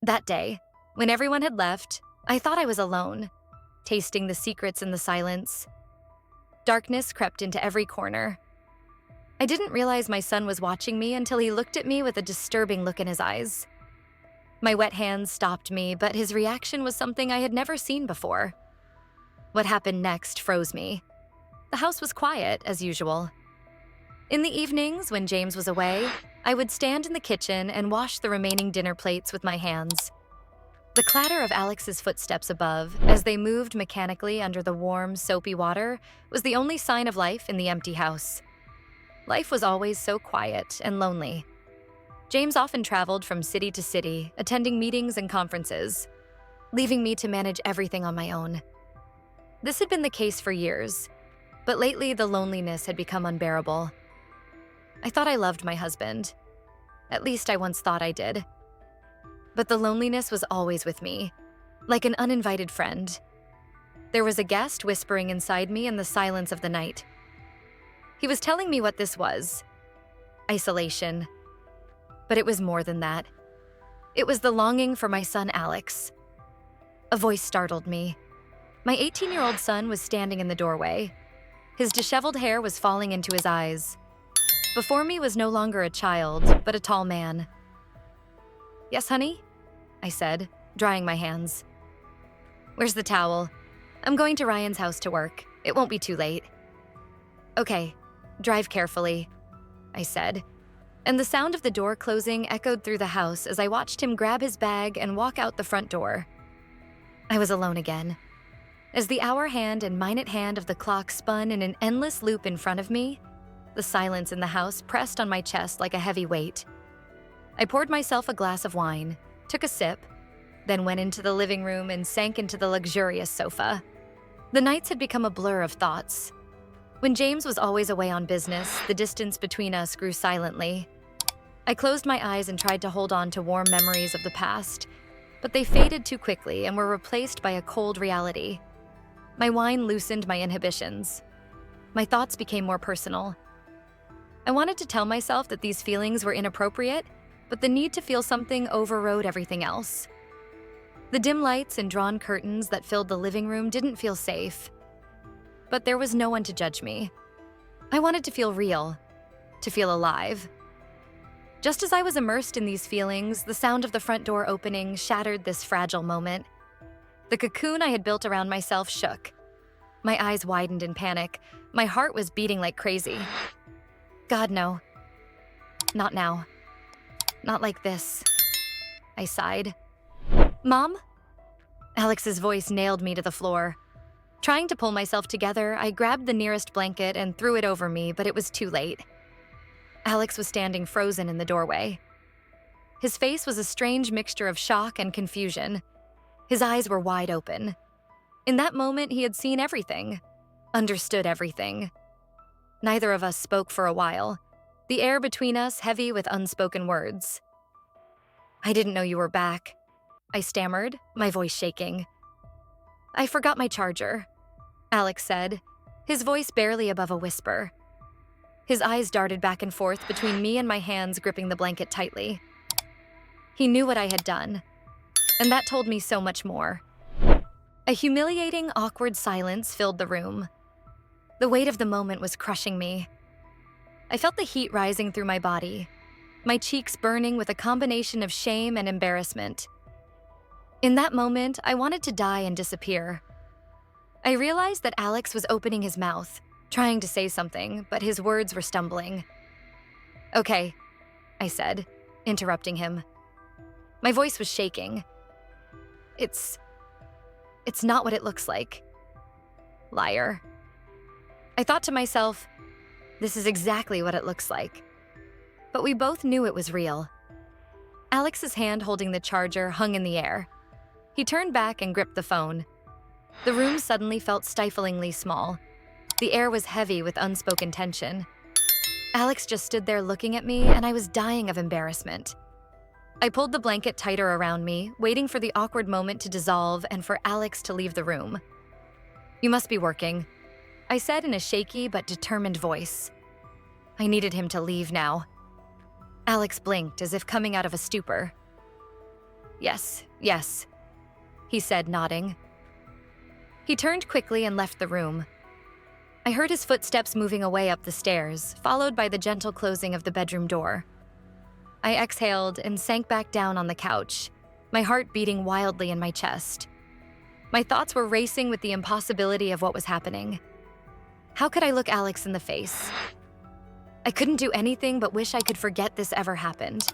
That day, when everyone had left, I thought I was alone, tasting the secrets in the silence. Darkness crept into every corner. I didn't realize my son was watching me until he looked at me with a disturbing look in his eyes. My wet hands stopped me, but his reaction was something I had never seen before. What happened next froze me. The house was quiet, as usual. In the evenings, when James was away, I would stand in the kitchen and wash the remaining dinner plates with my hands. The clatter of Alex's footsteps above, as they moved mechanically under the warm, soapy water, was the only sign of life in the empty house. Life was always so quiet and lonely. James often traveled from city to city, attending meetings and conferences, leaving me to manage everything on my own. This had been the case for years, but lately the loneliness had become unbearable. I thought I loved my husband. At least I once thought I did. But the loneliness was always with me, like an uninvited friend. There was a guest whispering inside me in the silence of the night. He was telling me what this was: isolation. But it was more than that. It was the longing for my son Alex. A voice startled me. My 18-year-old son was standing in the doorway. His disheveled hair was falling into his eyes. Before me was no longer a child, but a tall man. "Yes, honey?" I said, drying my hands. "Where's the towel? I'm going to Ryan's house to work. It won't be too late." "Okay, drive carefully," I said, and the sound of the door closing echoed through the house as I watched him grab his bag and walk out the front door. I was alone again. As the hour hand and minute hand of the clock spun in an endless loop in front of me, the silence in the house pressed on my chest like a heavy weight. I poured myself a glass of wine, took a sip, then went into the living room and sank into the luxurious sofa. The nights had become a blur of thoughts. When James was always away on business, the distance between us grew silently. I closed my eyes and tried to hold on to warm memories of the past, but they faded too quickly and were replaced by a cold reality. My wine loosened my inhibitions. My thoughts became more personal. I wanted to tell myself that these feelings were inappropriate, but the need to feel something overrode everything else. The dim lights and drawn curtains that filled the living room didn't feel safe. But there was no one to judge me. I wanted to feel real, to feel alive. Just as I was immersed in these feelings, the sound of the front door opening shattered this fragile moment. The cocoon I had built around myself shook. My eyes widened in panic. My heart was beating like crazy. God, no. Not now. Not like this. I sighed. "Mom?" Alex's voice nailed me to the floor. Trying to pull myself together, I grabbed the nearest blanket and threw it over me, but it was too late. Alex was standing frozen in the doorway. His face was a strange mixture of shock and confusion. His eyes were wide open. In that moment, he had seen everything, understood everything. Neither of us spoke for a while, the air between us heavy with unspoken words. "I didn't know you were back," I stammered, my voice shaking. "I forgot my charger," Alex said, his voice barely above a whisper. His eyes darted back and forth between me and my hands gripping the blanket tightly. He knew what I had done, and that told me so much more. A humiliating, awkward silence filled the room. The weight of the moment was crushing me. I felt the heat rising through my body, my cheeks burning with a combination of shame and embarrassment. In that moment, I wanted to die and disappear. I realized that Alex was opening his mouth, trying to say something, but his words were stumbling. "Okay," I said, interrupting him. My voice was shaking. It's not what it looks like." Liar. I thought to myself, this is exactly what it looks like. But we both knew it was real. Alex's hand holding the charger hung in the air. He turned back and gripped the phone. The room suddenly felt stiflingly small. The air was heavy with unspoken tension. Alex just stood there looking at me, and I was dying of embarrassment. I pulled the blanket tighter around me, waiting for the awkward moment to dissolve and for Alex to leave the room. "You must be working," I said in a shaky but determined voice. I needed him to leave now. Alex blinked as if coming out of a stupor. Yes, yes, he said, nodding. He turned quickly and left the room. I heard his footsteps moving away up the stairs, followed by the gentle closing of the bedroom door. I exhaled and sank back down on the couch, my heart beating wildly in my chest. My thoughts were racing with the impossibility of what was happening. How could I look Alex in the face? I couldn't do anything but wish I could forget this ever happened.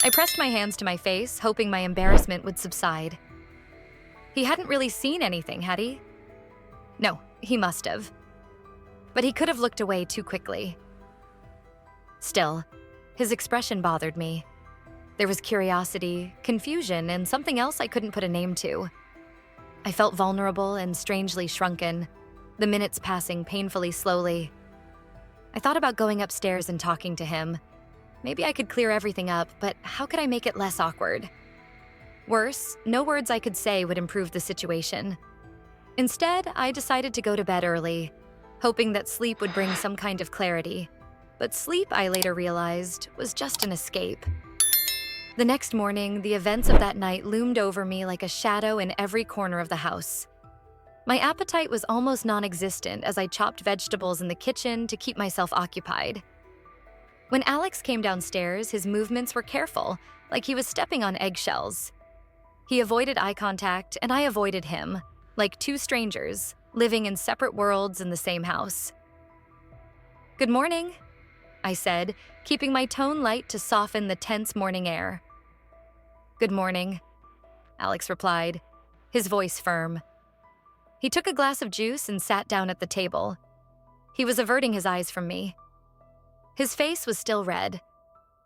I pressed my hands to my face, hoping my embarrassment would subside. He hadn't really seen anything, had he? No, he must have. But he could have looked away too quickly. Still, his expression bothered me. There was curiosity, confusion, and something else I couldn't put a name to. I felt vulnerable and strangely shrunken, the minutes passing painfully slowly. I thought about going upstairs and talking to him. Maybe I could clear everything up, but how could I make it less awkward? Worse, no words I could say would improve the situation. Instead, I decided to go to bed early, hoping that sleep would bring some kind of clarity. But sleep, I later realized, was just an escape. The next morning, the events of that night loomed over me like a shadow in every corner of the house. My appetite was almost non-existent as I chopped vegetables in the kitchen to keep myself occupied. When Alex came downstairs, his movements were careful, like he was stepping on eggshells. He avoided eye contact, and I avoided him, like two strangers, living in separate worlds in the same house. "Good morning," I said, keeping my tone light to soften the tense morning air. "Good morning," Alex replied, his voice firm. He took a glass of juice and sat down at the table. He was averting his eyes from me. His face was still red,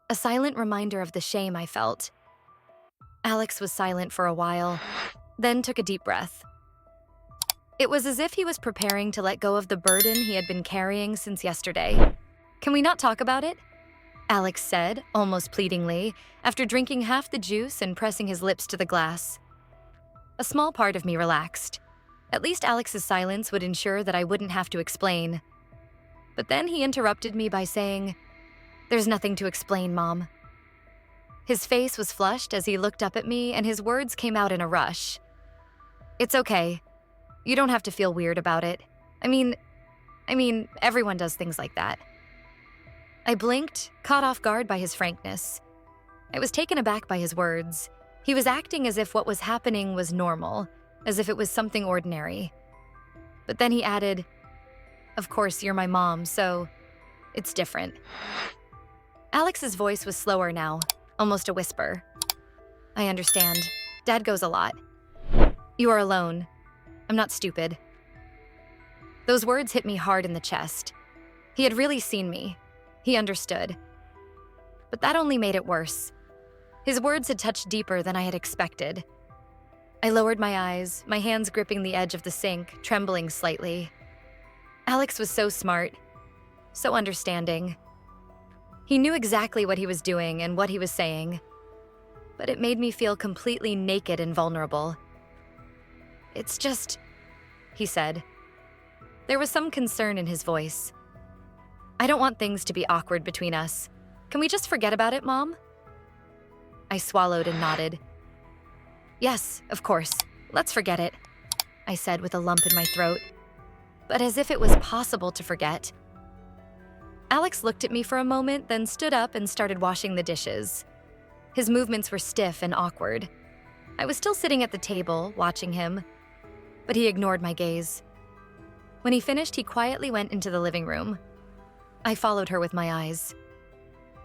a silent reminder of the shame I felt. Alex was silent for a while, then took a deep breath. It was as if he was preparing to let go of the burden he had been carrying since yesterday. "Can we not talk about it?" Alex said, almost pleadingly, after drinking half the juice and pressing his lips to the glass. A small part of me relaxed. At least Alex's silence would ensure that I wouldn't have to explain. But then he interrupted me by saying, "There's nothing to explain, Mom." His face was flushed as he looked up at me, and his words came out in a rush. "It's okay. You don't have to feel weird about it. I mean, everyone does things like that." I blinked, caught off guard by his frankness. I was taken aback by his words. He was acting as if what was happening was normal, as if it was something ordinary. But then he added, "Of course, you're my mom, so it's different." Alex's voice was slower now, almost a whisper. "I understand. Dad goes a lot. You are alone. I'm not stupid." Those words hit me hard in the chest. He had really seen me. He understood. But that only made it worse. His words had touched deeper than I had expected. I lowered my eyes, my hands gripping the edge of the sink, trembling slightly. Alex was so smart, so understanding. He knew exactly what he was doing and what he was saying, but it made me feel completely naked and vulnerable. "It's just," he said. There was some concern in his voice. "I don't want things to be awkward between us. Can we just forget about it, Mom?" I swallowed and nodded. "Yes, of course. Let's forget it," I said with a lump in my throat, but as if it was possible to forget. Alex looked at me for a moment, then stood up and started washing the dishes. His movements were stiff and awkward. I was still sitting at the table, watching him, but he ignored my gaze. When he finished, he quietly went into the living room. I followed her with my eyes.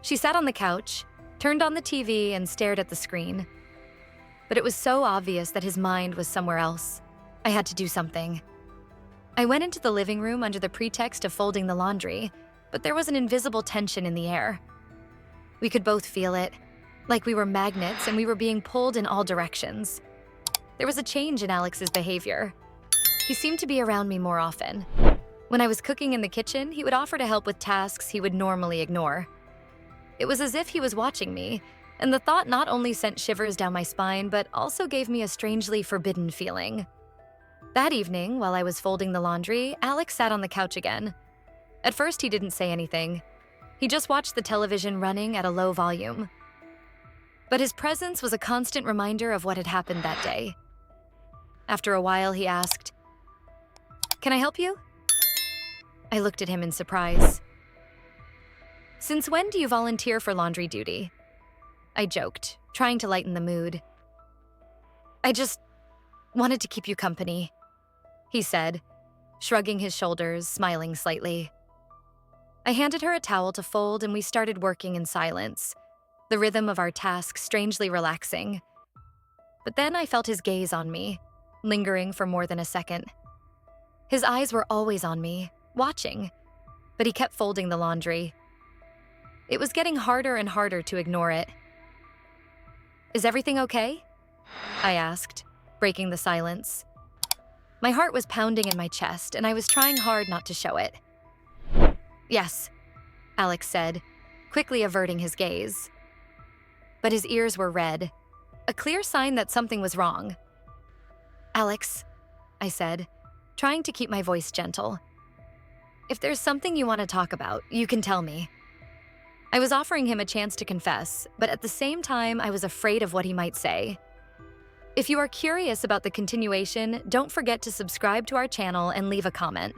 She sat on the couch, turned on the TV, and stared at the screen. But it was so obvious that his mind was somewhere else. I had to do something. I went into the living room under the pretext of folding the laundry, but there was an invisible tension in the air. We could both feel it, like we were magnets and we were being pulled in all directions. There was a change in Alex's behavior. He seemed to be around me more often. When I was cooking in the kitchen, he would offer to help with tasks he would normally ignore. It was as if he was watching me, and the thought not only sent shivers down my spine, but also gave me a strangely forbidden feeling. That evening, while I was folding the laundry, Alex sat on the couch again. At first, he didn't say anything. He just watched the television running at a low volume. But his presence was a constant reminder of what had happened that day. After a while, he asked, "Can I help you?" I looked at him in surprise. "Since when do you volunteer for laundry duty?" I joked, trying to lighten the mood. "I just wanted to keep you company," he said, shrugging his shoulders, smiling slightly. I handed her a towel to fold and we started working in silence, the rhythm of our task strangely relaxing. But then I felt his gaze on me, lingering for more than a second. His eyes were always on me, watching, but he kept folding the laundry. It was getting harder and harder to ignore it. "Is everything okay?" I asked, breaking the silence. My heart was pounding in my chest, and I was trying hard not to show it. "Yes," Alex said, quickly averting his gaze. But his ears were red, a clear sign that something was wrong. "Alex," I said, trying to keep my voice gentle. "If there's something you want to talk about, you can tell me." I was offering him a chance to confess, but at the same time, I was afraid of what he might say. If you are curious about the continuation, don't forget to subscribe to our channel and leave a comment.